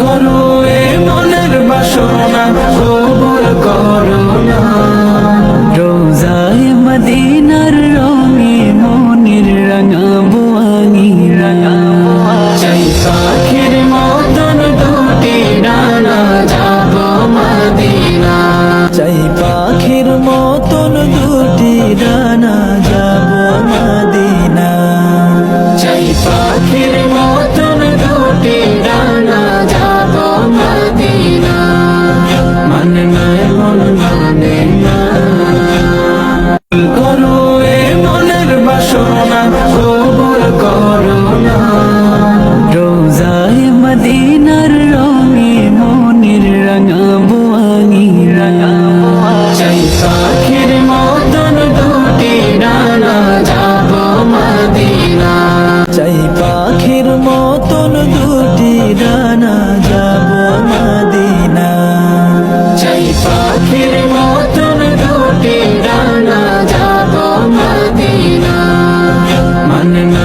করো এ মনের বাসনা কবুল করো না। রোজায়ে মদিনার রঙে মনের রাঙাবো আমি, চাই পাখির মতন দুটি ডানা যাব মদিনা, চাই পাখির মতন দুটি ডানা যাব মদিনা, চাই পাখির মতন দুটি ডানা যাব মদিনা। মানে না মন মানে না, করো এ মনের বাসনা কবুল করো না। রোজায়ে মদিনার রঙে মনের রাঙাবো আমি, চাই পাখির মতন দুটি ডানা যাব মদিনা, চাই পাখির মতন দুটি ডানা যাব মদিনা, চাই পাখির মতন দুটি ডানা যাব মদিনা। মানে না